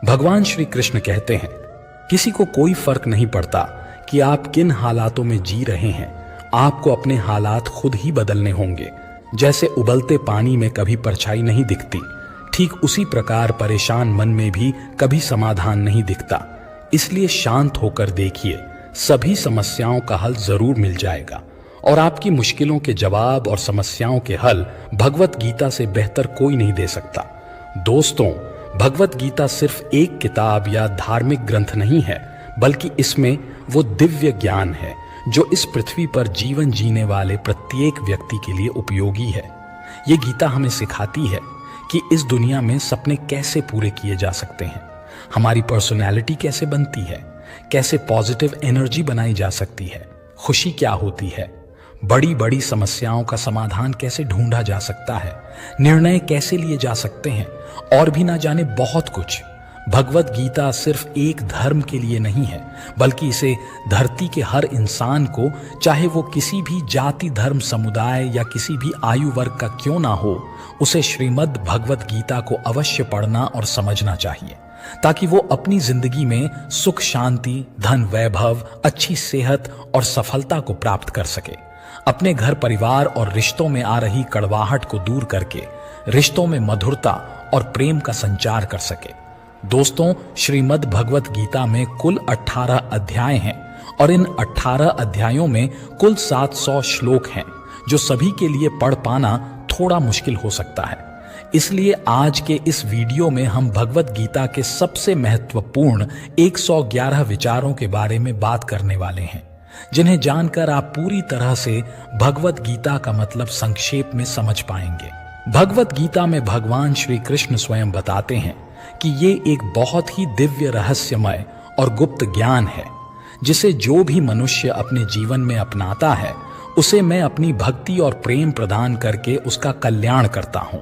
भगवान श्री कृष्ण कहते हैं, किसी को कोई फर्क नहीं पड़ता कि आप किन हालातों में जी रहे हैं, आपको अपने हालात खुद ही बदलने होंगे। जैसे उबलते पानी में कभी परछाई नहीं दिखती, ठीक उसी प्रकार परेशान मन में भी कभी समाधान नहीं दिखता। इसलिए शांत होकर देखिए, सभी समस्याओं का हल जरूर मिल जाएगा और आपकी मुश्किलों के जवाब और समस्याओं के हल भगवत गीता से बेहतर कोई नहीं दे सकता। दोस्तों, भगवत गीता सिर्फ एक किताब या धार्मिक ग्रंथ नहीं है, बल्कि इसमें वो दिव्य ज्ञान है जो इस पृथ्वी पर जीवन जीने वाले प्रत्येक व्यक्ति के लिए उपयोगी है। ये गीता हमें सिखाती है कि इस दुनिया में सपने कैसे पूरे किए जा सकते हैं, हमारी पर्सनैलिटी कैसे बनती है, कैसे पॉजिटिव एनर्जी बनाई जा सकती है, खुशी क्या होती है, बड़ी बड़ी समस्याओं का समाधान कैसे ढूंढा जा सकता है, निर्णय कैसे लिए जा सकते हैं और भी ना जाने बहुत कुछ। भगवत गीता सिर्फ एक धर्म के लिए नहीं है, बल्कि इसे धरती के हर इंसान को, चाहे वो किसी भी जाति धर्म समुदाय या किसी भी आयु वर्ग का क्यों ना हो, उसे श्रीमद् भगवत गीता को अवश्य पढ़ना और समझना चाहिए, ताकि वो अपनी जिंदगी में सुख शांति, धन वैभव, अच्छी सेहत और सफलता को प्राप्त कर सके। अपने घर परिवार और रिश्तों में आ रही कड़वाहट को दूर करके रिश्तों में मधुरता और प्रेम का संचार कर सके। दोस्तों, श्रीमद् भगवत गीता में कुल 18 अध्याय हैं और इन 18 अध्यायों में कुल 700 श्लोक हैं, जो सभी के लिए पढ़ पाना थोड़ा मुश्किल हो सकता है। इसलिए आज के इस वीडियो में हम भगवत गीता के सबसे महत्वपूर्ण 111 विचारों के बारे में बात करने वाले हैं, जिन्हें जानकर आप पूरी तरह से भगवत गीता का मतलब संक्षेप में समझ पाएंगे। भगवत गीता में भगवान श्री कृष्ण स्वयं बताते हैं कि ये एक बहुत ही दिव्य, रहस्यमय और गुप्त ज्ञान है, जिसे जो भी मनुष्य अपने जीवन में अपनाता है, उसे मैं अपनी भक्ति और प्रेम प्रदान करके उसका कल्याण करता हूं।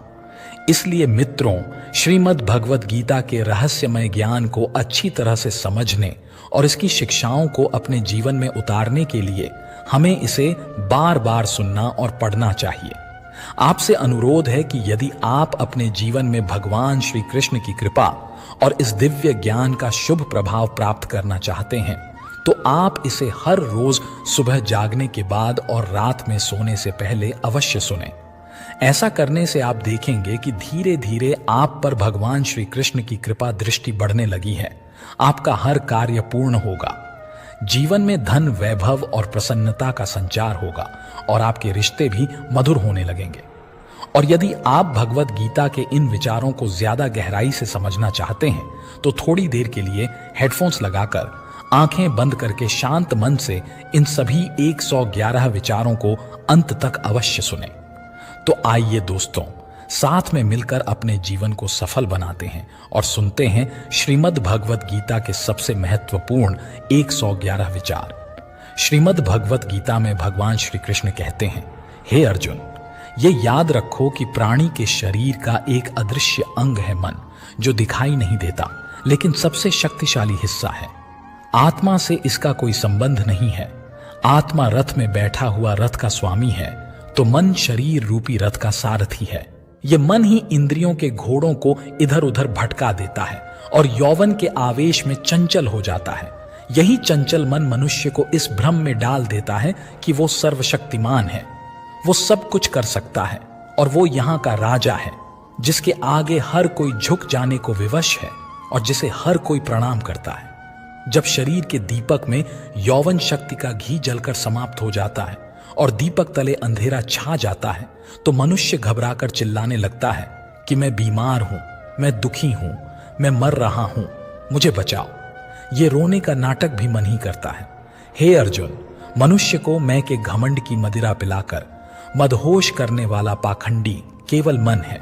इसलिए मित्रों, श्रीमद् भगवत गीता के रहस्यमय ज्ञान को अच्छी तरह से समझने और इसकी शिक्षाओं को अपने जीवन में उतारने के लिए हमें इसे बार बार सुनना और पढ़ना चाहिए। आपसे अनुरोध है कि यदि आप अपने जीवन में भगवान श्री कृष्ण की कृपा और इस दिव्य ज्ञान का शुभ प्रभाव प्राप्त करना चाहते हैं, तो आप इसे हर रोज सुबह जागने के बाद और रात में सोने से पहले अवश्य सुनें। ऐसा करने से आप देखेंगे कि धीरे धीरे आप पर भगवान श्री कृष्ण की कृपा दृष्टि बढ़ने लगी है। आपका हर कार्य पूर्ण होगा, जीवन में धन वैभव और प्रसन्नता का संचार होगा और आपके रिश्ते भी मधुर होने लगेंगे। और यदि आप भगवत गीता के इन विचारों को ज्यादा गहराई से समझना चाहते हैं, तो थोड़ी देर के लिए हेडफोन्स लगाकर आंखें बंद करके शांत मन से इन सभी 111 विचारों को अंत तक अवश्य सुनें। तो आइए दोस्तों, साथ में मिलकर अपने जीवन को सफल बनाते हैं और सुनते हैं श्रीमद् भगवत गीता के सबसे महत्वपूर्ण 111 विचार। श्रीमद् भगवत गीता में भगवान श्री कृष्ण कहते हैं, हे अर्जुन, ये याद रखो कि प्राणी के शरीर का एक अदृश्य अंग है मन, जो दिखाई नहीं देता लेकिन सबसे शक्तिशाली हिस्सा है। आत्मा से इसका कोई संबंध नहीं है। आत्मा रथ में बैठा हुआ रथ का स्वामी है, तो मन शरीर रूपी रथ का सारथी है। ये मन ही इंद्रियों के घोड़ों को इधर उधर भटका देता है और यौवन के आवेश में चंचल हो जाता है। यही चंचल मन मनुष्य को इस भ्रम में डाल देता है कि वो सर्वशक्तिमान है, वो सब कुछ कर सकता है और वो यहाँ का राजा है, जिसके आगे हर कोई झुक जाने को विवश है और जिसे हर कोई प्रणाम करता है। जब शरीर के दीपक में यौवन शक्ति का घी जलकर समाप्त हो जाता है और दीपक तले अंधेरा छा जाता है, तो मनुष्य घबराकर चिल्लाने लगता है कि मैं बीमार हूं, मैं दुखी हूं, मैं मर रहा हूं, मुझे बचाओ। ये रोने का नाटक भी मन ही करता है। हे अर्जुन, मनुष्य को मैं के घमंड की मदिरा पिलाकर मदहोश करने वाला पाखंडी केवल मन है।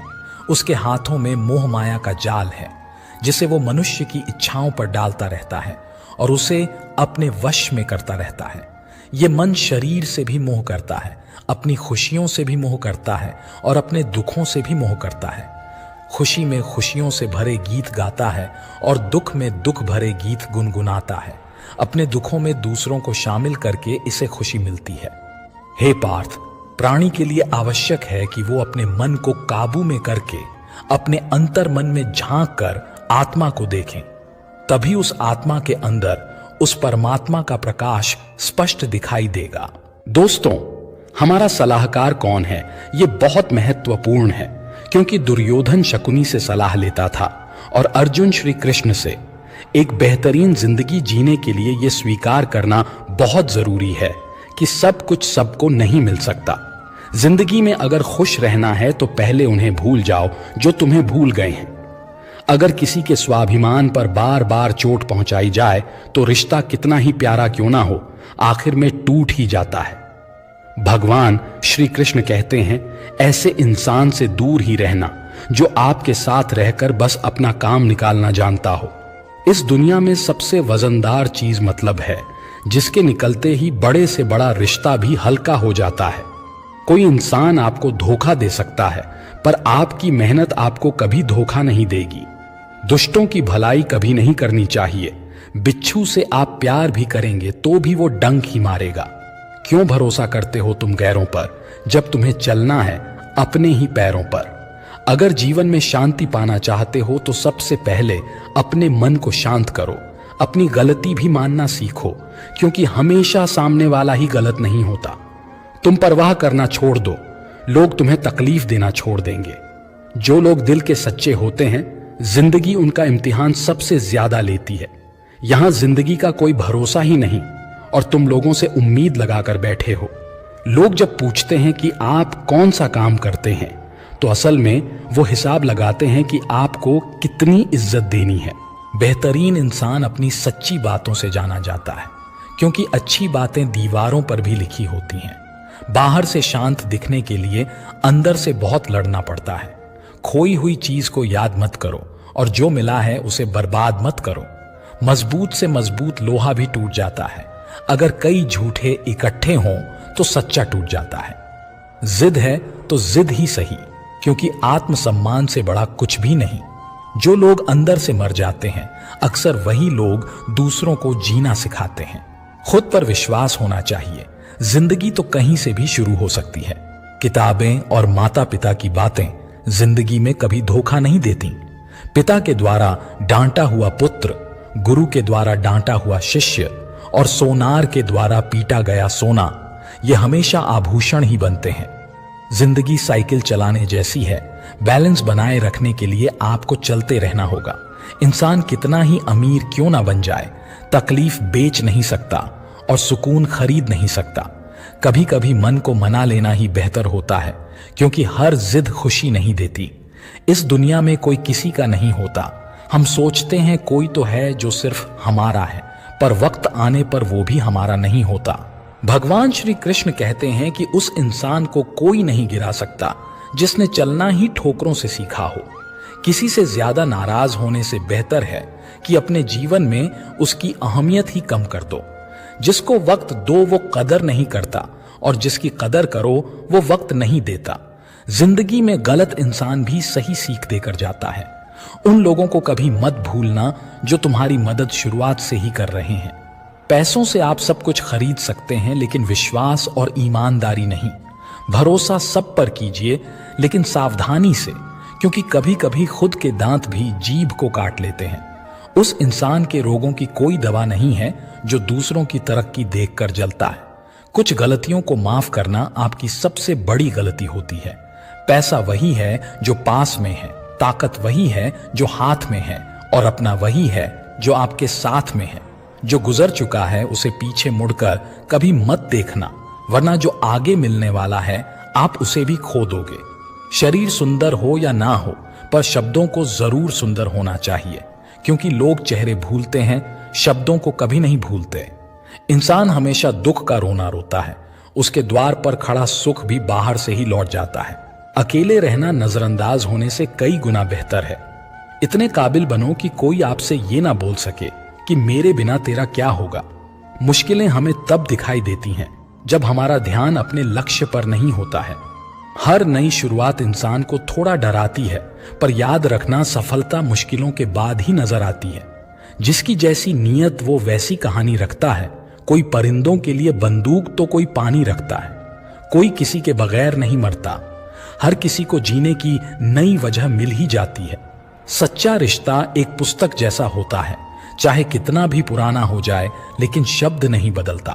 उसके हाथों में मोह माया का जाल है, जिसे वो मनुष्य की इच्छाओं पर डालता रहता है और उसे अपने वश में करता रहता है। ये मन शरीर से भी मोह करता है, अपनी खुशियों से भी मोह करता है और अपने दुखों से भी मोह करता है। खुशी में खुशियों से भरे गीत गाता है और दुख में दुख भरे गीत गुनगुनाता है। अपने दुखों में दूसरों को शामिल करके इसे खुशी मिलती है। हे पार्थ, प्राणी के लिए आवश्यक है कि वो अपने मन को काबू में करके अपने अंतर मन में झांक कर आत्मा को देखें, तभी उस आत्मा के अंदर उस परमात्मा का प्रकाश स्पष्ट दिखाई देगा। दोस्तों, हमारा सलाहकार कौन है, यह बहुत महत्वपूर्ण है, क्योंकि दुर्योधन शकुनी से सलाह लेता था और अर्जुन श्री कृष्ण से। एक बेहतरीन जिंदगी जीने के लिए यह स्वीकार करना बहुत जरूरी है कि सब कुछ सबको नहीं मिल सकता। जिंदगी में अगर खुश रहना है तो पहले उन्हें भूल जाओ जो तुम्हें भूल गए हैं। अगर किसी के स्वाभिमान पर बार बार चोट पहुंचाई जाए तो रिश्ता कितना ही प्यारा क्यों ना हो, आखिर में टूट ही जाता है। भगवान श्री कृष्ण कहते हैं, ऐसे इंसान से दूर ही रहना जो आपके साथ रहकर बस अपना काम निकालना जानता हो। इस दुनिया में सबसे वजनदार चीज मतलब है, जिसके निकलते ही बड़े से बड़ा रिश्ता भी हल्का हो जाता है। कोई इंसान आपको धोखा दे सकता है, पर आपकी मेहनत आपको कभी धोखा नहीं देगी। दुष्टों की भलाई कभी नहीं करनी चाहिए। बिच्छू से आप प्यार भी करेंगे तो भी वो डंक ही मारेगा। क्यों भरोसा करते हो तुम गैरों पर, जब तुम्हें चलना है अपने ही पैरों पर। अगर जीवन में शांति पाना चाहते हो तो सबसे पहले अपने मन को शांत करो। अपनी गलती भी मानना सीखो, क्योंकि हमेशा सामने वाला ही गलत नहीं होता। तुम परवाह करना छोड़ दो, लोग तुम्हें तकलीफ देना छोड़ देंगे। जो लोग दिल के सच्चे होते हैं, जिंदगी उनका इम्तिहान सबसे ज्यादा लेती है। यहां जिंदगी का कोई भरोसा ही नहीं और तुम लोगों से उम्मीद लगाकर बैठे हो। लोग जब पूछते हैं कि आप कौन सा काम करते हैं, तो असल में वो हिसाब लगाते हैं कि आपको कितनी इज्जत देनी है। बेहतरीन इंसान अपनी सच्ची बातों से जाना जाता है, क्योंकि अच्छी बातें दीवारों पर भी लिखी होती हैं। बाहर से शांत दिखने के लिए अंदर से बहुत लड़ना पड़ता है। खोई हुई चीज को याद मत करो और जो मिला है उसे बर्बाद मत करो। मजबूत से मजबूत लोहा भी टूट जाता है। अगर कई झूठे इकट्ठे हों तो सच्चा टूट जाता है। जिद है तो जिद ही सही, क्योंकि आत्मसम्मान से बड़ा कुछ भी नहीं। जो लोग अंदर से मर जाते हैं, अक्सर वही लोग दूसरों को जीना सिखाते हैं। खुद पर विश्वास होना चाहिए। जिंदगी तो कहीं से भी शुरू हो सकती है। किताबें और माता पिता की बातें जिंदगी में कभी धोखा नहीं देती। पिता के द्वारा डांटा हुआ पुत्र, गुरु के द्वारा डांटा हुआ शिष्य और सोनार के द्वारा पीटा गया सोना, ये हमेशा आभूषण ही बनते हैं। जिंदगी साइकिल चलाने जैसी है। बैलेंस बनाए रखने के लिए आपको चलते रहना होगा। इंसान कितना ही अमीर क्यों ना बन जाए, तकलीफ बेच नहीं सकता और सुकून खरीद नहीं सकता। कभी कभी मन को मना लेना ही बेहतर होता है, क्योंकि हर जिद खुशी नहीं देती। इस दुनिया में कोई किसी का नहीं होता। हम सोचते हैं कोई तो है जो सिर्फ हमारा है, पर वक्त आने पर वो भी हमारा नहीं होता। भगवान श्री कृष्ण कहते हैं कि उस इंसान को कोई नहीं गिरा सकता जिसने चलना ही ठोकरों से सीखा हो। किसी से ज्यादा नाराज होने से बेहतर है कि अपने जीवन में उसकी अहमियत ही कम कर दो। जिसको वक्त दो वो कदर नहीं करता, और जिसकी कदर करो वो वक्त नहीं देता। जिंदगी में गलत इंसान भी सही सीख देकर जाता है। उन लोगों को कभी मत भूलना जो तुम्हारी मदद शुरुआत से ही कर रहे हैं। पैसों से आप सब कुछ खरीद सकते हैं, लेकिन विश्वास और ईमानदारी नहीं। भरोसा सब पर कीजिए, लेकिन सावधानी से, क्योंकि कभी कभी खुद के दांत भी जीभ को काट लेते हैं। उस इंसान के रोगों की कोई दवा नहीं है जो दूसरों की तरक्की देखकर जलता है। कुछ गलतियों को माफ करना आपकी सबसे बड़ी गलती होती है। पैसा वही है जो पास में है, ताकत वही है जो हाथ में है, और अपना वही है जो आपके साथ में है। जो गुजर चुका है उसे पीछे मुड़कर कभी मत देखना, वरना जो आगे मिलने वाला है आप उसे भी खो दोगे। शरीर सुंदर हो या ना हो, पर शब्दों को जरूर सुंदर होना चाहिए, क्योंकि लोग चेहरे भूलते हैं, शब्दों को कभी नहीं भूलते। इंसान हमेशा दुख का रोना रोता है, उसके द्वार पर खड़ा सुख भी बाहर से ही लौट जाता है। अकेले रहना नजरअंदाज होने से कई गुना बेहतर है। इतने काबिल बनो कि कोई आपसे ये ना बोल सके कि मेरे बिना तेरा क्या होगा। मुश्किलें हमें तब दिखाई देती हैं जब हमारा ध्यान अपने लक्ष्य पर नहीं होता है। हर नई शुरुआत इंसान को थोड़ा डराती है, पर याद रखना सफलता मुश्किलों के बाद ही नजर आती है। जिसकी जैसी नीयत वो वैसी कहानी रखता है। कोई परिंदों के लिए बंदूक तो कोई पानी रखता है। कोई किसी के बगैर नहीं मरता। हर किसी को जीने की नई वजह मिल ही जाती है। सच्चा रिश्ता एक पुस्तक जैसा होता है, चाहे कितना भी पुराना हो जाए लेकिन शब्द नहीं बदलता।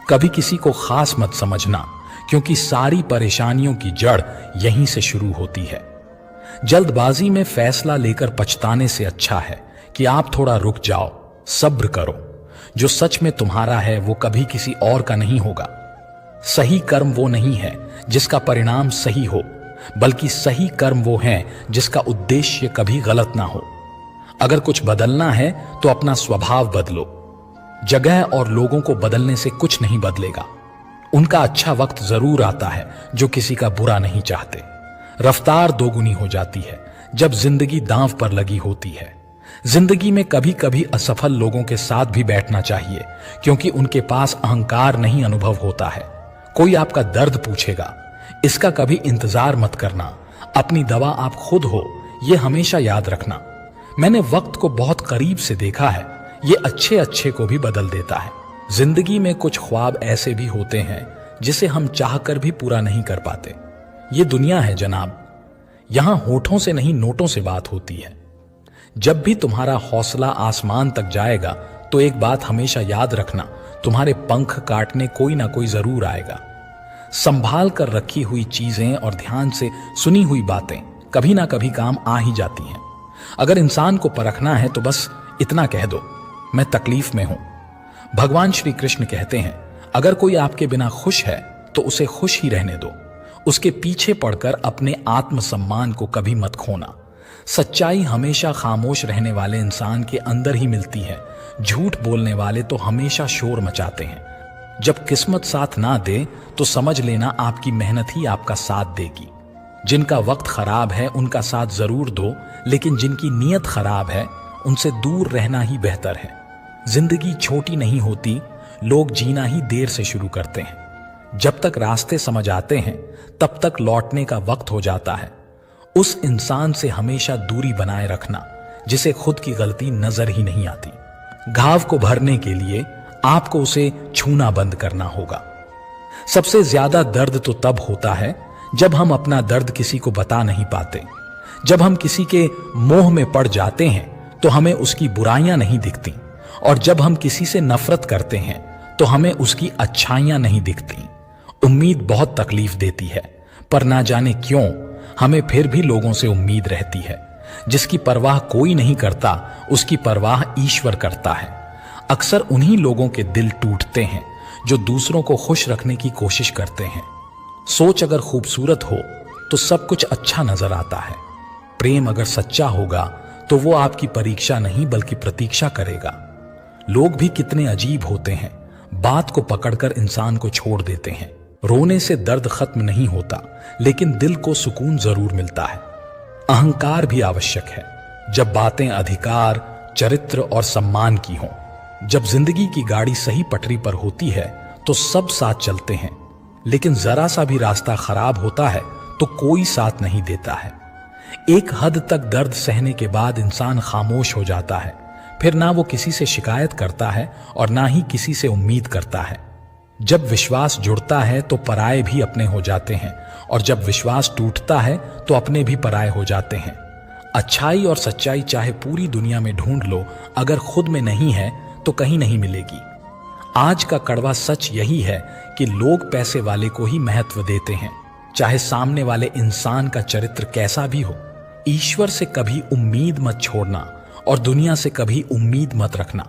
कभी किसी को खास मत समझना, क्योंकि सारी परेशानियों की जड़ यहीं से शुरू होती है। जल्दबाजी में फैसला लेकर पछताने से अच्छा है कि आप थोड़ा रुक जाओ, सब्र करो। जो सच में तुम्हारा है वो कभी किसी और का नहीं होगा। सही कर्म वो नहीं है जिसका परिणाम सही हो, बल्कि सही कर्म वो है जिसका उद्देश्य कभी गलत ना हो। अगर कुछ बदलना है तो अपना स्वभाव बदलो। जगह और लोगों को बदलने से कुछ नहीं बदलेगा। उनका अच्छा वक्त जरूर आता है जो किसी का बुरा नहीं चाहते। रफ्तार दोगुनी हो जाती है जब जिंदगी दांव पर लगी होती है। जिंदगी में कभी कभी असफल लोगों के साथ भी बैठना चाहिए, क्योंकि उनके पास अहंकार नहीं अनुभव होता है। कोई आपका दर्द पूछेगा, इसका कभी इंतजार मत करना। अपनी दवा आप खुद हो, यह हमेशा याद रखना। मैंने वक्त को बहुत करीब से देखा है, ये अच्छे अच्छे को भी बदल देता है। जिंदगी में कुछ ख्वाब ऐसे भी होते हैं जिसे हम चाहकर भी पूरा नहीं कर पाते। ये दुनिया है जनाब, यहां होठों से नहीं नोटों से बात होती है। जब भी तुम्हारा हौसला आसमान तक जाएगा तो एक बात हमेशा याद रखना, तुम्हारे पंख काटने कोई ना कोई जरूर आएगा। संभाल कर रखी हुई चीजें और ध्यान से सुनी हुई बातें कभी ना कभी काम आ ही जाती हैं। अगर इंसान को परखना है तो बस इतना कह दो, मैं तकलीफ में हूं। भगवान श्री कृष्ण कहते हैं, अगर कोई आपके बिना खुश है तो उसे खुश ही रहने दो। उसके पीछे पड़कर अपने आत्मसम्मान को कभी मत खोना। सच्चाई हमेशा खामोश रहने वाले इंसान के अंदर ही मिलती है। झूठ बोलने वाले तो हमेशा शोर मचाते हैं। जब किस्मत साथ ना दे तो समझ लेना आपकी मेहनत ही आपका साथ देगी। जिनका वक्त खराब है उनका साथ जरूर दो, लेकिन जिनकी नीयत खराब है उनसे दूर रहना ही बेहतर है। जिंदगी छोटी नहीं होती, लोग जीना ही देर से शुरू करते हैं। जब तक रास्ते समझ आते हैं तब तक लौटने का वक्त हो जाता है। उस इंसान से हमेशा दूरी बनाए रखना जिसे खुद की गलती नजर ही नहीं आती। घाव को भरने के लिए आपको उसे छूना बंद करना होगा। सबसे ज्यादा दर्द तो तब होता है जब हम अपना दर्द किसी को बता नहीं पाते। जब हम किसी के मोह में पड़ जाते हैं तो हमें उसकी बुराइयां नहीं दिखती, और जब हम किसी से नफरत करते हैं तो हमें उसकी अच्छाइयां नहीं दिखती। उम्मीद बहुत तकलीफ देती है, पर ना जाने क्यों हमें फिर भी लोगों से उम्मीद रहती है। जिसकी परवाह कोई नहीं करता उसकी परवाह ईश्वर करता है। अक्सर उन्हीं लोगों के दिल टूटते हैं जो दूसरों को खुश रखने की कोशिश करते हैं। सोच अगर खूबसूरत हो तो सब कुछ अच्छा नजर आता है। प्रेम अगर सच्चा होगा तो वो आपकी परीक्षा नहीं बल्कि प्रतीक्षा करेगा। लोग भी कितने अजीब होते हैं, बात को पकड़कर इंसान को छोड़ देते हैं। रोने से दर्द खत्म नहीं होता, लेकिन दिल को सुकून जरूर मिलता है। अहंकार भी आवश्यक है जब बातें अधिकार, चरित्र और सम्मान की हों। जब जिंदगी की गाड़ी सही पटरी पर होती है तो सब साथ चलते हैं, लेकिन जरा सा भी रास्ता खराब होता है तो कोई साथ नहीं देता है। एक हद तक दर्द सहने के बाद इंसान खामोश हो जाता है। फिर ना वो किसी से शिकायत करता है और ना ही किसी से उम्मीद करता है। जब विश्वास जुड़ता है तो पराये भी अपने हो जाते हैं, और जब विश्वास टूटता है तो अपने भी पराये हो जाते हैं। अच्छाई और सच्चाई चाहे पूरी दुनिया में ढूंढ लो, अगर खुद में नहीं है तो कहीं नहीं मिलेगी। आज का कड़वा सच यही है कि लोग पैसे वाले को ही महत्व देते हैं, चाहे सामने वाले इंसान का चरित्र कैसा भी हो। ईश्वर से कभी उम्मीद मत छोड़ना और दुनिया से कभी उम्मीद मत रखना।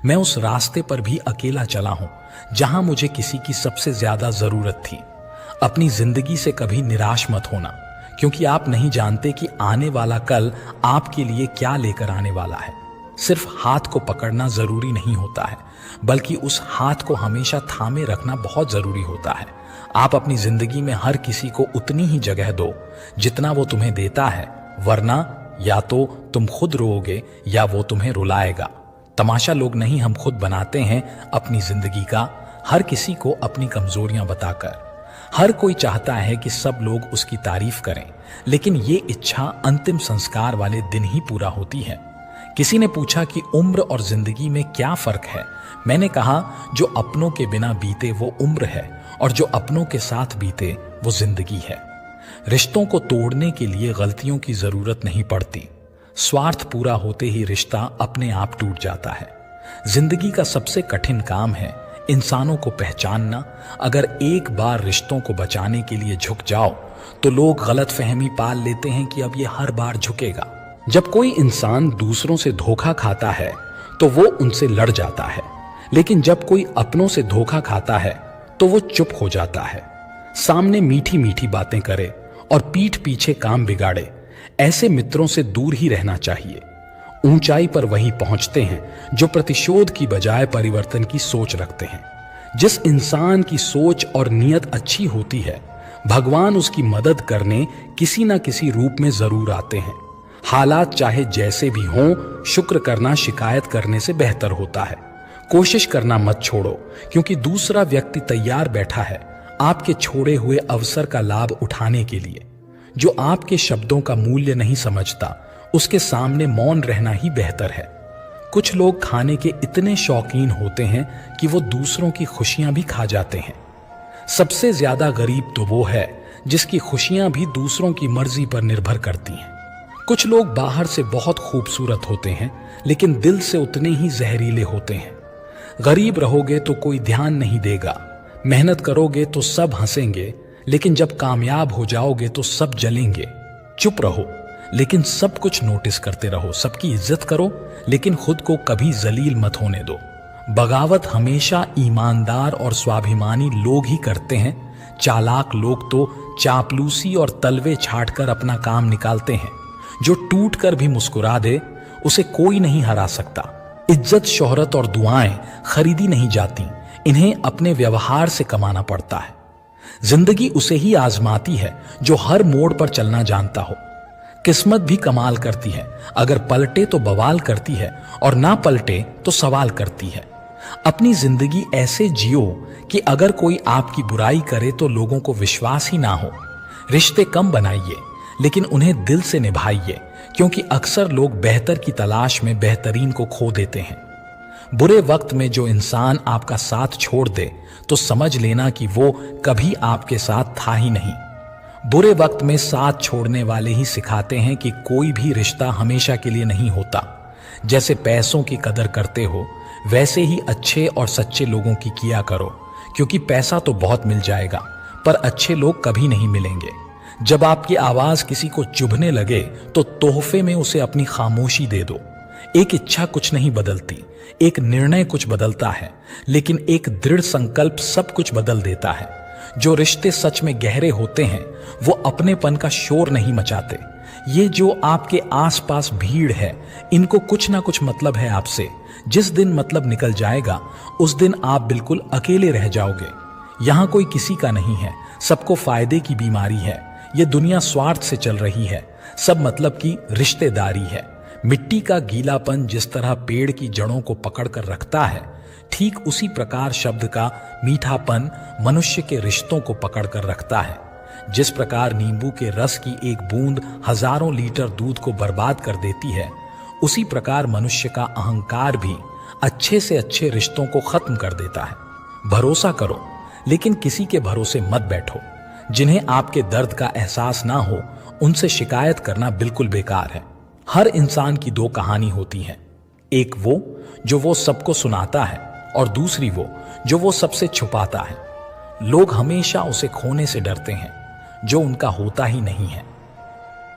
मैं उस रास्ते पर भी अकेला चला हूं जहां मुझे किसी की सबसे ज्यादा जरूरत थी। अपनी जिंदगी से कभी निराश मत होना, क्योंकि आप नहीं जानते कि आने वाला कल आपके लिए क्या लेकर आने वाला है। सिर्फ हाथ को पकड़ना जरूरी नहीं होता है, बल्कि उस हाथ को हमेशा थामे रखना बहुत जरूरी होता है। आप अपनी जिंदगी में हर किसी को उतनी ही जगह दो जितना वो तुम्हें देता है, वरना या तो तुम खुद रोओगे या वो तुम्हें रुलाएगा। तमाशा लोग नहीं हम खुद बनाते हैं अपनी जिंदगी का, हर किसी को अपनी कमजोरियां बताकर। हर कोई चाहता है कि सब लोग उसकी तारीफ करें, लेकिन ये इच्छा अंतिम संस्कार वाले दिन ही पूरा होती है। किसी ने पूछा कि उम्र और जिंदगी में क्या फर्क है। मैंने कहा, जो अपनों के बिना बीते वो उम्र है, और जो अपनों के साथ बीते वो जिंदगी है। रिश्तों को तोड़ने के लिए गलतियों की जरूरत नहीं पड़ती, स्वार्थ पूरा होते ही रिश्ता अपने आप टूट जाता है। जिंदगी का सबसे कठिन काम है इंसानों को पहचानना। अगर एक बार रिश्तों को बचाने के लिए झुक जाओ तो लोग गलतफहमी पाल लेते हैं कि अब ये हर बार झुकेगा। जब कोई इंसान दूसरों से धोखा खाता है तो वो उनसे लड़ जाता है, लेकिन जब कोई अपनों से धोखा खाता है तो वो चुप हो जाता है। सामने मीठी मीठी बातें करे और पीठ पीछे काम बिगाड़े, ऐसे मित्रों से दूर ही रहना चाहिए। ऊंचाई पर वही पहुंचते हैं जो प्रतिशोध की बजाय परिवर्तन की सोच रखते हैं। जिस इंसान की सोच और नीयत अच्छी होती है, भगवान उसकी मदद करने किसी न किसी रूप में जरूर आते हैं। हालात चाहे जैसे भी हों, शुक्र करना शिकायत करने से बेहतर होता है। कोशिश करना मत छोड़ो, क्योंकि दूसरा व्यक्ति तैयार बैठा है आपके छोड़े हुए अवसर का लाभ उठाने के लिए। जो आपके शब्दों का मूल्य नहीं समझता, उसके सामने मौन रहना ही बेहतर है। कुछ लोग खाने के इतने शौकीन होते हैं कि वो दूसरों की खुशियां भी खा जाते हैं। सबसे ज्यादा गरीब तो वो है जिसकी खुशियां भी दूसरों की मर्जी पर निर्भर करती हैं। कुछ लोग बाहर से बहुत खूबसूरत होते हैं, लेकिन दिल से उतने ही जहरीले होते हैं। गरीब रहोगे तो कोई ध्यान नहीं देगा, मेहनत करोगे तो सब हंसेंगे, लेकिन जब कामयाब हो जाओगे तो सब जलेंगे। चुप रहो, लेकिन सब कुछ नोटिस करते रहो। सबकी इज्जत करो, लेकिन खुद को कभी जलील मत होने दो। बगावत हमेशा ईमानदार और स्वाभिमानी लोग ही करते हैं। चालाक लोग तो चापलूसी और तलवे छाटकर अपना काम निकालते हैं। जो टूट कर भी मुस्कुरा दे, उसे कोई नहीं हरा सकता। इज्जत, शोहरत और दुआएं खरीदी नहीं जाती, इन्हें अपने व्यवहार से कमाना पड़ता है। जिंदगी उसे ही आजमाती है जो हर मोड़ पर चलना जानता हो। किस्मत भी कमाल करती है, अगर पलटे तो बवाल करती है और ना पलटे तो सवाल करती है। अपनी जिंदगी ऐसे जियो कि अगर कोई आपकी बुराई करे तो लोगों को विश्वास ही ना हो। रिश्ते कम बनाइए, लेकिन उन्हें दिल से निभाइए, क्योंकि अक्सर लोग बेहतर की तलाश में बेहतरीन को खो देते हैं। बुरे वक्त में जो इंसान आपका साथ छोड़ दे तो समझ लेना कि वो कभी आपके साथ था ही नहीं। बुरे वक्त में साथ छोड़ने वाले ही सिखाते हैं कि कोई भी रिश्ता हमेशा के लिए नहीं होता। जैसे पैसों की कदर करते हो, वैसे ही अच्छे और सच्चे लोगों की किया करो, क्योंकि पैसा तो बहुत मिल जाएगा, पर अच्छे लोग कभी नहीं मिलेंगे। जब आपकी आवाज किसी को चुभने लगे तो तोहफे में उसे अपनी खामोशी दे दो। एक इच्छा कुछ नहीं बदलती, एक निर्णय कुछ बदलता है, लेकिन एक दृढ़ संकल्प सब कुछ बदल देता है। जो रिश्ते सच में गहरे होते हैं वो अपनेपन का शोर नहीं मचाते। ये जो आपके आसपास भीड़ है, इनको कुछ ना कुछ मतलब है आपसे। जिस दिन मतलब निकल जाएगा उस दिन आप बिल्कुल अकेले रह जाओगे। यहाँ कोई किसी का नहीं है, सबको फायदे की बीमारी है। ये दुनिया स्वार्थ से चल रही है, सब मतलब की रिश्तेदारी है। मिट्टी का गीलापन जिस तरह पेड़ की जड़ों को पकड़ कर रखता है, ठीक उसी प्रकार शब्द का मीठापन मनुष्य के रिश्तों को पकड़ कर रखता है। जिस प्रकार नींबू के रस की एक बूंद हजारों लीटर दूध को बर्बाद कर देती है, उसी प्रकार मनुष्य का अहंकार भी अच्छे से अच्छे रिश्तों को खत्म कर देता है। भरोसा करो, लेकिन किसी के भरोसे मत बैठो। जिन्हें आपके दर्द का एहसास ना हो, उनसे शिकायत करना बिल्कुल बेकार है। हर इंसान की दो कहानी होती है, एक वो सबको सुनाता है, और दूसरी वो सबसे छुपाता है। लोग हमेशा उसे खोने से डरते हैं जो उनका होता ही नहीं है।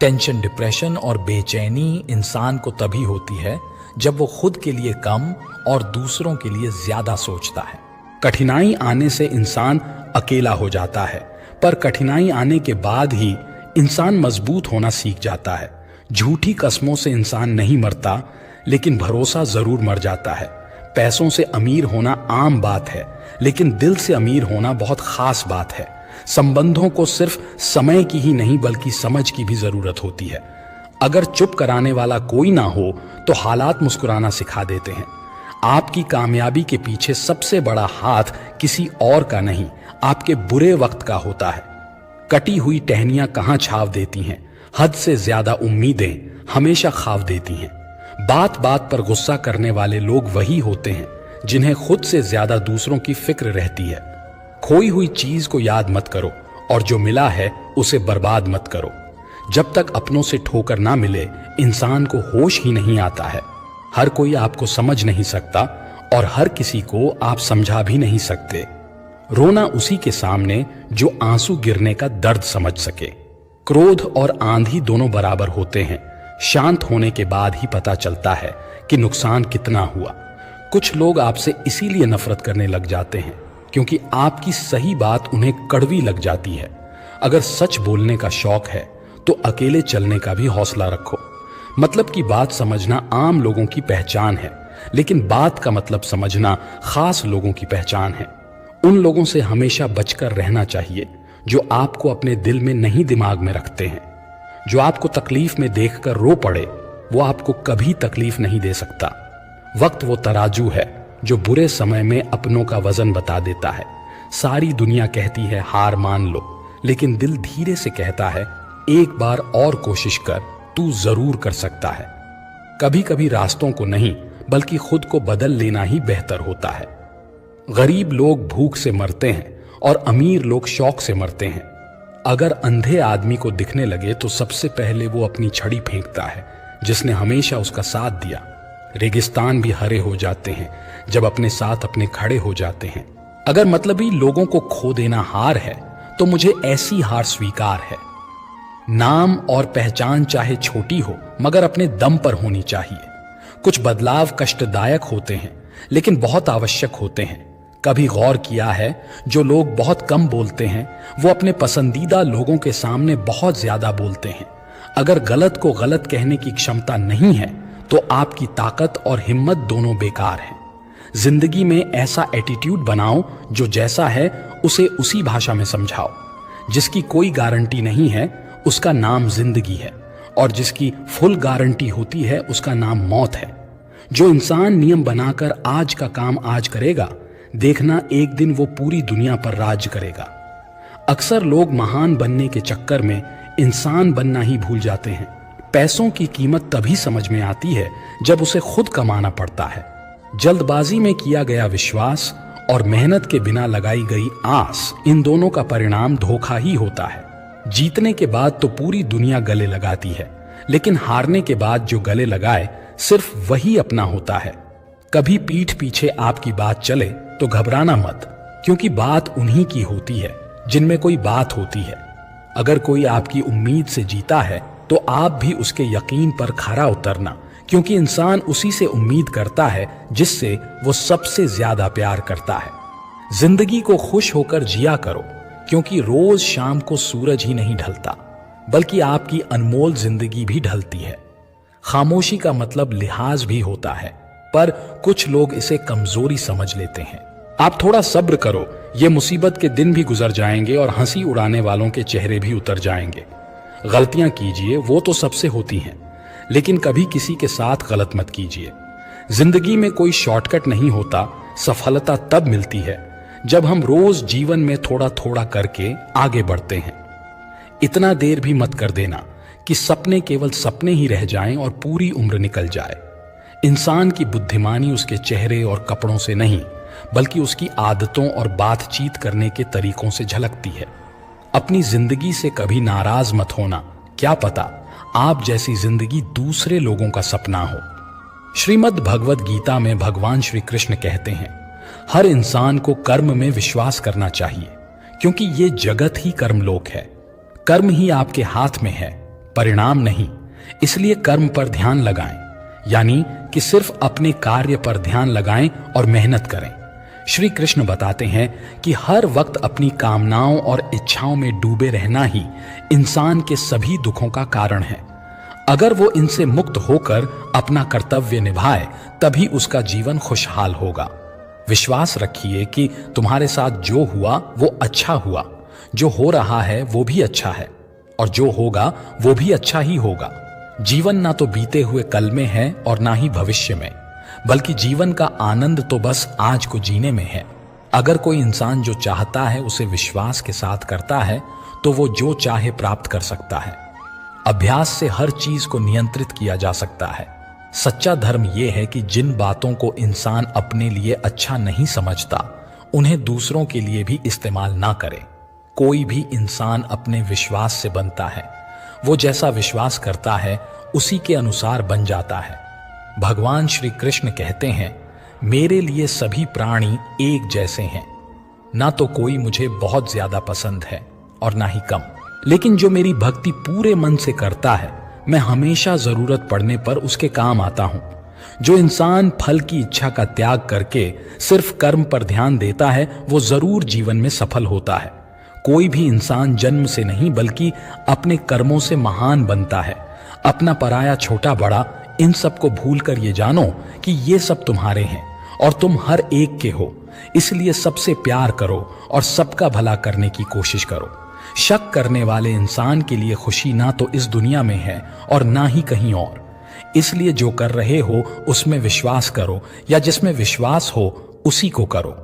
टेंशन, डिप्रेशन और बेचैनी इंसान को तभी होती है जब वो खुद के लिए कम और दूसरों के लिए ज्यादा सोचता है। कठिनाई आने से इंसान अकेला हो जाता है, पर कठिनाई आने के बाद ही इंसान मजबूत होना सीख जाता है। झूठी कस्मों से इंसान नहीं मरता, लेकिन भरोसा जरूर मर जाता है। पैसों से अमीर होना आम बात है, लेकिन दिल से अमीर होना बहुत खास बात है। संबंधों को सिर्फ समय की ही नहीं बल्कि समझ की भी जरूरत होती है। अगर चुप कराने वाला कोई ना हो तो हालात मुस्कुराना सिखा देते हैं। आपकी कामयाबी के पीछे सबसे बड़ा हाथ किसी और का नहीं, आपके बुरे वक्त का होता है। कटी हुई टहनियां कहां छाव देती हैं, हद से ज्यादा उम्मीदें हमेशा खाव देती हैं। बात बात पर गुस्सा करने वाले लोग वही होते हैं जिन्हें खुद से ज्यादा दूसरों की फिक्र रहती है। खोई हुई चीज को याद मत करो और जो मिला है उसे बर्बाद मत करो। जब तक अपनों से ठोकर ना मिले इंसान को होश ही नहीं आता है। हर कोई आपको समझ नहीं सकता और हर किसी को आप समझा भी नहीं सकते। रोना उसी के सामने जो आंसू गिरने का दर्द समझ सके। क्रोध और आंधी दोनों बराबर होते हैं। शांत होने के बाद ही पता चलता है कि नुकसान कितना हुआ। कुछ लोग आपसे इसीलिए नफरत करने लग जाते हैं क्योंकि आपकी सही बात उन्हें कड़वी लग जाती है। अगर सच बोलने का शौक है तो अकेले चलने का भी हौसला रखो। मतलब की बात समझना आम लोगों की पहचान है, लेकिन बात का मतलब समझना खास लोगों की पहचान है। उन लोगों से हमेशा बचकर रहना चाहिए जो आपको अपने दिल में नहीं दिमाग में रखते हैं। जो आपको तकलीफ में देखकर रो पड़े वो आपको कभी तकलीफ नहीं दे सकता। वक्त वो तराजू है जो बुरे समय में अपनों का वजन बता देता है। सारी दुनिया कहती है हार मान लो, लेकिन दिल धीरे से कहता है एक बार और कोशिश कर, तू जरूर कर सकता है। कभी कभी रास्तों को नहीं बल्कि खुद को बदल लेना ही बेहतर होता है। गरीब लोग भूख से मरते हैं और अमीर लोग शौक से मरते हैं। अगर अंधे आदमी को दिखने लगे तो सबसे पहले वो अपनी छड़ी फेंकता है जिसने हमेशा उसका साथ दिया। रेगिस्तान भी हरे हो जाते हैं जब अपने साथ अपने खड़े हो जाते हैं। अगर मतलबी लोगों को खो देना हार है तो मुझे ऐसी हार स्वीकार है। नाम और पहचान चाहे छोटी हो मगर अपने दम पर होनी चाहिए। कुछ बदलाव कष्टदायक होते हैं लेकिन बहुत आवश्यक होते हैं। कभी गौर किया है जो लोग बहुत कम बोलते हैं वो अपने पसंदीदा लोगों के सामने बहुत ज्यादा बोलते हैं। अगर गलत को गलत कहने की क्षमता नहीं है तो आपकी ताकत और हिम्मत दोनों बेकार है। जिंदगी में ऐसा एटीट्यूड बनाओ जो जैसा है उसे उसी भाषा में समझाओ। जिसकी कोई गारंटी नहीं है उसका नाम जिंदगी है और जिसकी फुल गारंटी होती है उसका नाम मौत है। जो इंसान नियम बनाकर आज का काम आज करेगा, देखना एक दिन वो पूरी दुनिया पर राज करेगा। अक्सर लोग महान बनने के चक्कर में इंसान बनना ही भूल जाते हैं। पैसों की कीमत तभी समझ में आती है जब उसे खुद कमाना पड़ता है। जल्दबाजी में किया गया विश्वास और मेहनत के बिना लगाई गई आस, इन दोनों का परिणाम धोखा ही होता है। जीतने के बाद तो पूरी दुनिया गले लगाती है, लेकिन हारने के बाद जो गले लगाए सिर्फ वही अपना होता है। कभी पीठ पीछे आपकी बात चले तो घबराना मत, क्योंकि बात उन्हीं की होती है जिनमें कोई बात होती है। अगर कोई आपकी उम्मीद से जीता है तो आप भी उसके यकीन पर खरा उतरना, क्योंकि इंसान उसी से उम्मीद करता है जिससे वो सबसे ज्यादा प्यार करता है। जिंदगी को खुश होकर जिया करो, क्योंकि रोज शाम को सूरज ही नहीं ढलता बल्कि आपकी अनमोल जिंदगी भी ढलती है। खामोशी का मतलब लिहाज भी होता है, पर कुछ लोग इसे कमजोरी समझ लेते हैं। आप थोड़ा सब्र करो, ये मुसीबत के दिन भी गुजर जाएंगे और हंसी उड़ाने वालों के चेहरे भी उतर जाएंगे। गलतियां कीजिए, वो तो सबसे होती हैं, लेकिन कभी किसी के साथ गलत मत कीजिए। जिंदगी में कोई शॉर्टकट नहीं होता। सफलता तब मिलती है जब हम रोज जीवन में थोड़ा थोड़ा करके आगे बढ़ते हैं। इतना देर भी मत कर देना कि सपने केवल सपने ही रह जाएं और पूरी उम्र निकल जाए। इंसान की बुद्धिमानी उसके चेहरे और कपड़ों से नहीं बल्कि उसकी आदतों और बातचीत करने के तरीकों से झलकती है। अपनी जिंदगी से कभी नाराज मत होना, क्या पता आप जैसी जिंदगी दूसरे लोगों का सपना हो। श्रीमद् भगवद गीता में भगवान श्री कृष्ण कहते हैं, हर इंसान को कर्म में विश्वास करना चाहिए, क्योंकि ये जगत ही कर्मलोक है। कर्म ही आपके हाथ में है, परिणाम नहीं। इसलिए कर्म पर ध्यान लगाएं, यानी कि सिर्फ अपने कार्य पर ध्यान लगाएं और मेहनत करें। श्री कृष्ण बताते हैं कि हर वक्त अपनी कामनाओं और इच्छाओं में डूबे रहना ही इंसान के सभी दुखों का कारण है। अगर वो इनसे मुक्त होकर अपना कर्तव्य निभाए तभी उसका जीवन खुशहाल होगा। विश्वास रखिए कि तुम्हारे साथ जो हुआ वो अच्छा हुआ, जो हो रहा है वो भी अच्छा है और जो होगा वो भी अच्छा ही होगा। जीवन ना तो बीते हुए कल में है और ना ही भविष्य में, बल्कि जीवन का आनंद तो बस आज को जीने में है। अगर कोई इंसान जो चाहता है उसे विश्वास के साथ करता है तो वो जो चाहे प्राप्त कर सकता है। अभ्यास से हर चीज को नियंत्रित किया जा सकता है। सच्चा धर्म यह है कि जिन बातों को इंसान अपने लिए अच्छा नहीं समझता उन्हें दूसरों के लिए भी इस्तेमाल ना करे। कोई भी इंसान अपने विश्वास से बनता है। वो जैसा विश्वास करता है उसी के अनुसार बन जाता है। भगवान श्री कृष्ण कहते हैं, मेरे लिए सभी प्राणी एक जैसे हैं, ना तो कोई मुझे बहुत ज्यादा पसंद है और ना ही कम, लेकिन जो मेरी भक्ति पूरे मन से करता है मैं हमेशा जरूरत पड़ने पर उसके काम आता हूं। जो इंसान फल की इच्छा का त्याग करके सिर्फ कर्म पर ध्यान देता है वो जरूर जीवन में सफल होता है। कोई भी इंसान जन्म से नहीं बल्कि अपने कर्मों से महान बनता है। अपना पराया छोटा बड़ा इन सब को भूल कर ये जानो कि ये सब तुम्हारे हैं और तुम हर एक के हो, इसलिए सबसे प्यार करो और सबका भला करने की कोशिश करो। शक करने वाले इंसान के लिए खुशी ना तो इस दुनिया में है और ना ही कहीं और। इसलिए जो कर रहे हो उसमें विश्वास करो, या जिसमें विश्वास हो उसी को करो।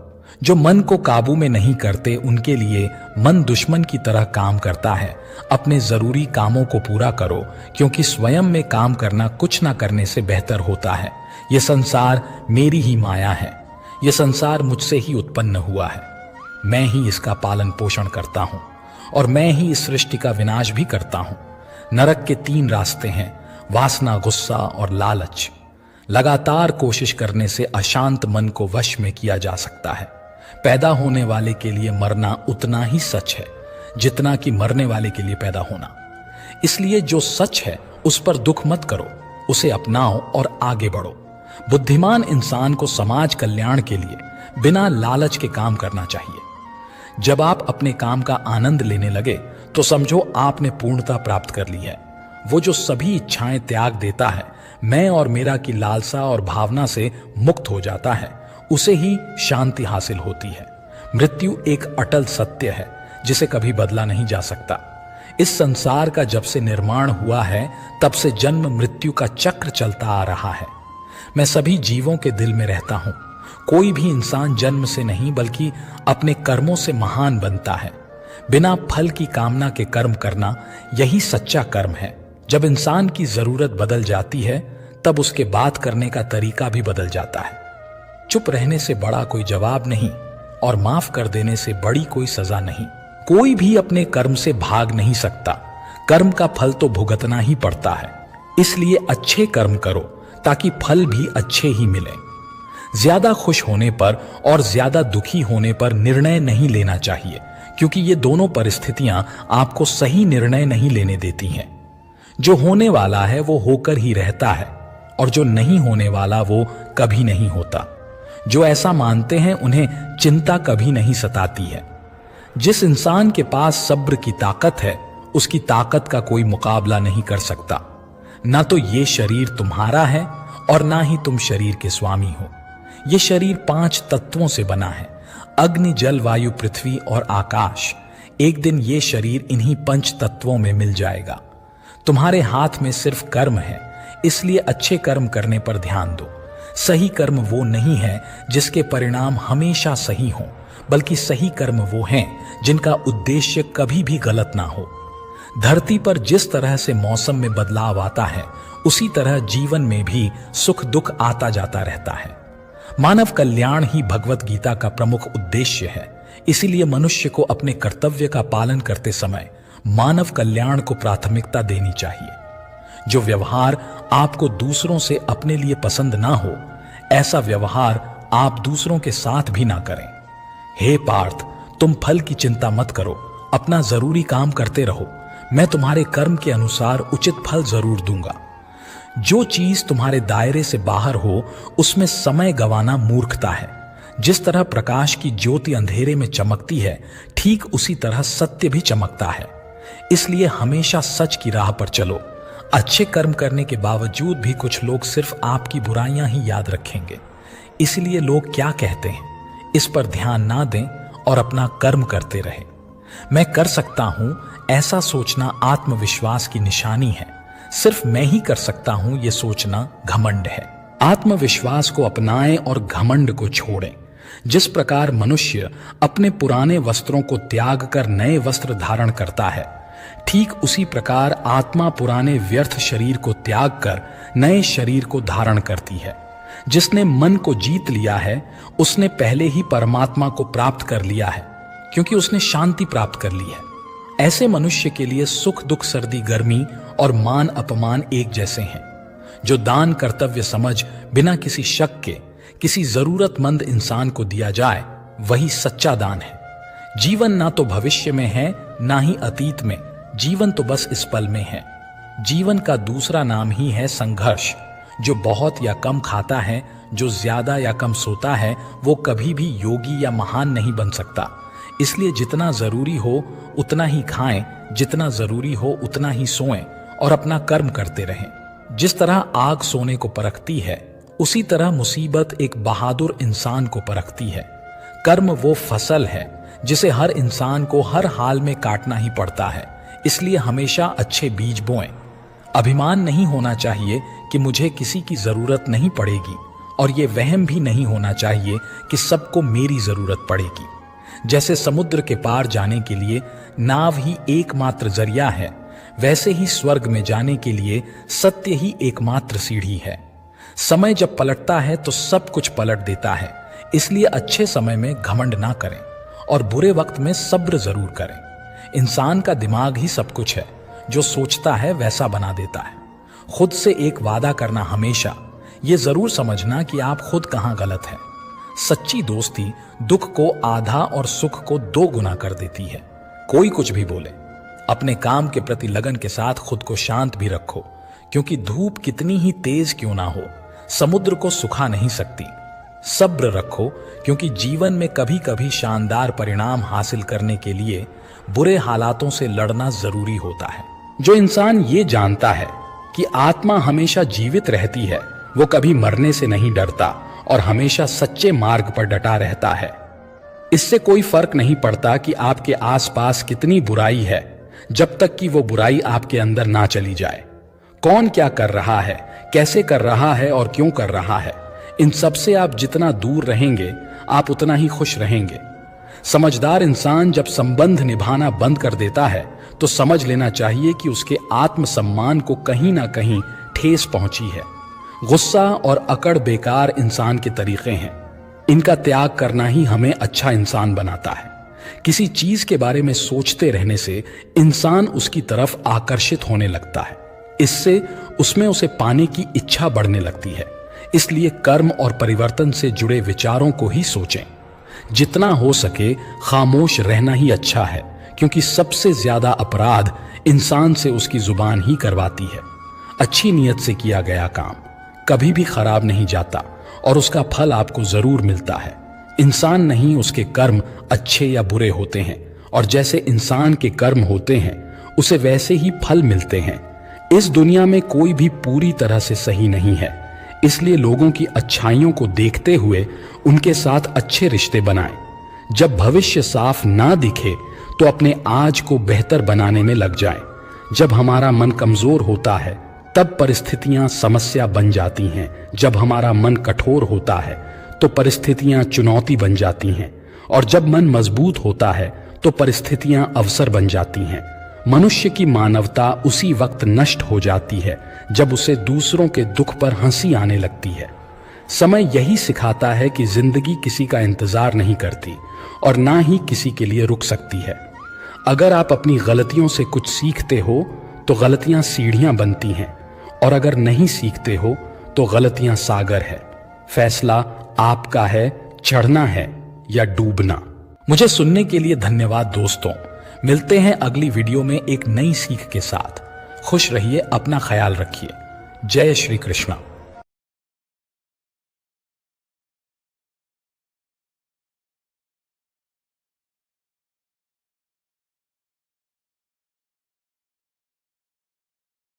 जो मन को काबू में नहीं करते उनके लिए मन दुश्मन की तरह काम करता है। अपने जरूरी कामों को पूरा करो, क्योंकि स्वयं में काम करना कुछ ना करने से बेहतर होता है। यह संसार मेरी ही माया है, यह संसार मुझसे ही उत्पन्न हुआ है। मैं ही इसका पालन पोषण करता हूं और मैं ही इस सृष्टि का विनाश भी करता हूं। नरक के 3 रास्ते हैं, वासना, गुस्सा और लालच। लगातार कोशिश करने से अशांत मन को वश में किया जा सकता है। पैदा होने वाले के लिए मरना उतना ही सच है जितना कि मरने वाले के लिए पैदा होना। इसलिए जो सच है उस पर दुख मत करो, उसे अपनाओ और आगे बढ़ो। बुद्धिमान इंसान को समाज कल्याण के लिए बिना लालच के काम करना चाहिए। जब आप अपने काम का आनंद लेने लगे तो समझो आपने पूर्णता प्राप्त कर ली है। वो जो सभी इच्छाएं त्याग देता है, मैं और मेरा की लालसा और भावना से मुक्त हो जाता है, उसे ही शांति हासिल होती है। मृत्यु एक अटल सत्य है जिसे कभी बदला नहीं जा सकता। इस संसार का जब से निर्माण हुआ है तब से जन्म मृत्यु का चक्र चलता आ रहा है। मैं सभी जीवों के दिल में रहता हूं। कोई भी इंसान जन्म से नहीं बल्कि अपने कर्मों से महान बनता है। बिना फल की कामना के कर्म करना यही सच्चा कर्म है। जब इंसान की जरूरत बदल जाती है तब उसके बात करने का तरीका भी बदल जाता है। चुप रहने से बड़ा कोई जवाब नहीं और माफ कर देने से बड़ी कोई सजा नहीं। कोई भी अपने कर्म से भाग नहीं सकता। कर्म का फल तो भुगतना ही पड़ता है। इसलिए अच्छे कर्म करो ताकि फल भी अच्छे ही मिले। ज्यादा खुश होने पर और ज्यादा दुखी होने पर निर्णय नहीं लेना चाहिए, क्योंकि ये दोनों परिस्थितियां आपको सही निर्णय नहीं लेने देती हैं। जो होने वाला है वो होकर ही रहता है और जो नहीं होने वाला वो कभी नहीं होता। जो ऐसा मानते हैं उन्हें चिंता कभी नहीं सताती है। जिस इंसान के पास सब्र की ताकत है उसकी ताकत का कोई मुकाबला नहीं कर सकता। ना तो ये शरीर तुम्हारा है और ना ही तुम शरीर के स्वामी हो। ये शरीर 5 तत्वों से बना है, अग्नि, जल, वायु, पृथ्वी और आकाश। एक दिन ये शरीर इन्हीं 5 तत्वों में मिल जाएगा। तुम्हारे हाथ में सिर्फ कर्म है, इसलिए अच्छे कर्म करने पर ध्यान दो। सही कर्म वो नहीं है जिसके परिणाम हमेशा सही हों, बल्कि सही कर्म वो हैं जिनका उद्देश्य कभी भी गलत ना हो। धरती पर जिस तरह से मौसम में बदलाव आता है उसी तरह जीवन में भी सुख दुख आता जाता रहता है। मानव कल्याण ही भगवत गीता का प्रमुख उद्देश्य है। इसीलिए मनुष्य को अपने कर्तव्य का पालन करते समय मानव कल्याण को प्राथमिकता देनी चाहिए। जो व्यवहार आपको दूसरों से अपने लिए पसंद ना हो, ऐसा व्यवहार आप दूसरों के साथ भी ना करें। हे पार्थ, तुम फल की चिंता मत करो, अपना जरूरी काम करते रहो। मैं तुम्हारे कर्म के अनुसार उचित फल जरूर दूंगा। जो चीज तुम्हारे दायरे से बाहर हो उसमें समय गंवाना मूर्खता है। जिस तरह प्रकाश की ज्योति अंधेरे में चमकती है, ठीक उसी तरह सत्य भी चमकता है। इसलिए हमेशा सच की राह पर चलो। अच्छे कर्म करने के बावजूद भी कुछ लोग सिर्फ आपकी बुराइयां ही याद रखेंगे। इसलिए लोग क्या कहते हैं इस पर ध्यान ना दें और अपना कर्म करते रहें। मैं कर सकता हूं ऐसा सोचना आत्मविश्वास की निशानी है। सिर्फ मैं ही कर सकता हूं यह सोचना घमंड है। आत्मविश्वास को अपनाएं और घमंड को छोड़ें। जिस प्रकार मनुष्य अपने पुराने वस्त्रों को त्याग कर नए वस्त्र धारण करता है, ठीक उसी प्रकार आत्मा पुराने व्यर्थ शरीर को त्याग कर नए शरीर को धारण करती है। जिसने मन को जीत लिया है उसने पहले ही परमात्मा को प्राप्त कर लिया है, क्योंकि उसने शांति प्राप्त कर ली है। ऐसे मनुष्य के लिए सुख दुख सर्दी गर्मी और मान अपमान एक जैसे हैं। जो दान कर्तव्य समझ बिना किसी शक के किसी जरूरतमंद इंसान को दिया जाए वही सच्चा दान है। जीवन ना तो भविष्य में है ना ही अतीत में, जीवन तो बस इस पल में है। जीवन का दूसरा नाम ही है संघर्ष। जो बहुत या कम खाता है, जो ज्यादा या कम सोता है, वो कभी भी योगी या महान नहीं बन सकता। इसलिए जितना जरूरी हो उतना ही खाएं, जितना जरूरी हो उतना ही सोएं और अपना कर्म करते रहें। जिस तरह आग सोने को परखती है, उसी तरह मुसीबत एक बहादुर इंसान को परखती है। कर्म वो फसल है जिसे हर इंसान को हर हाल में काटना ही पड़ता है, इसलिए हमेशा अच्छे बीज बोएं। अभिमान नहीं होना चाहिए कि मुझे किसी की जरूरत नहीं पड़ेगी, और ये वहम भी नहीं होना चाहिए कि सबको मेरी जरूरत पड़ेगी। जैसे समुद्र के पार जाने के लिए नाव ही एकमात्र जरिया है, वैसे ही स्वर्ग में जाने के लिए सत्य ही एकमात्र सीढ़ी है। समय जब पलटता है तो सब कुछ पलट देता है, इसलिए अच्छे समय में घमंड ना करें और बुरे वक्त में सब्र जरूर करें। इंसान का दिमाग ही सब कुछ है, जो सोचता है वैसा बना देता है। खुद से एक वादा करना हमेशा, ये जरूर समझना कि आप खुद कहां गलत हैं। सच्ची दोस्ती दुख को आधा और सुख को 2 गुना कर देती है। कोई कुछ भी बोले, अपने काम के प्रति लगन के साथ खुद को शांत भी रखो, क्योंकि धूप कितनी ही तेज क्यों ना हो, समुद्र को सुखा नहीं सकती। सब्र रखो, क्योंकि जीवन में कभी कभी शानदार परिणाम हासिल करने के लिए बुरे हालातों से लड़ना जरूरी होता है। जो इंसान ये जानता है कि आत्मा हमेशा जीवित रहती है, वो कभी मरने से नहीं डरता और हमेशा सच्चे मार्ग पर डटा रहता है। इससे कोई फर्क नहीं पड़ता कि आपके आसपास कितनी बुराई है, जब तक कि वो बुराई आपके अंदर ना चली जाए। कौन क्या कर रहा है, कैसे कर रहा है और क्यों कर रहा है, इन सब से आप जितना दूर रहेंगे आप उतना ही खुश रहेंगे। समझदार इंसान जब संबंध निभाना बंद कर देता है तो समझ लेना चाहिए कि उसके आत्मसम्मान को कहीं ना कहीं ठेस पहुंची है। गुस्सा और अकड़ बेकार इंसान के तरीके हैं, इनका त्याग करना ही हमें अच्छा इंसान बनाता है। किसी चीज के बारे में सोचते रहने से इंसान उसकी तरफ आकर्षित होने लगता है, इससे उसमें उसे पाने की इच्छा बढ़ने लगती है। इसलिए कर्म और परिवर्तन से जुड़े विचारों को ही सोचें। जितना हो सके खामोश रहना ही अच्छा है, क्योंकि सबसे ज्यादा अपराध इंसान से उसकी जुबान ही करवाती है। अच्छी नीयत से किया गया काम कभी भी खराब नहीं जाता और उसका फल आपको जरूर मिलता है। इंसान नहीं, उसके कर्म अच्छे या बुरे होते हैं, और जैसे इंसान के कर्म होते हैं उसे वैसे ही फल मिलते हैं। इस दुनिया में कोई भी पूरी तरह से सही नहीं है, इसलिए लोगों की अच्छाइयों को देखते हुए उनके साथ अच्छे रिश्ते बनाएं। जब भविष्य साफ ना दिखे तो अपने आज को बेहतर बनाने में लग जाएं। जब हमारा मन कमजोर होता है तब परिस्थितियां समस्या बन जाती हैं। जब हमारा मन कठोर होता है तो परिस्थितियां चुनौती बन जाती हैं, और जब मन मजबूत होता है तो परिस्थितियां अवसर बन जाती हैं। मनुष्य की मानवता उसी वक्त नष्ट हो जाती है जब उसे दूसरों के दुख पर हंसी आने लगती है। समय यही सिखाता है कि जिंदगी किसी का इंतजार नहीं करती और ना ही किसी के लिए रुक सकती है। अगर आप अपनी गलतियों से कुछ सीखते हो तो गलतियां सीढ़ियां बनती हैं, और अगर नहीं सीखते हो तो गलतियां सागर है। फैसला आपका है, चढ़ना है या डूबना। मुझे सुनने के लिए धन्यवाद दोस्तों। मिलते हैं अगली वीडियो में एक नई सीख के साथ। खुश रहिए, अपना ख्याल रखिए। जय श्री कृष्णा।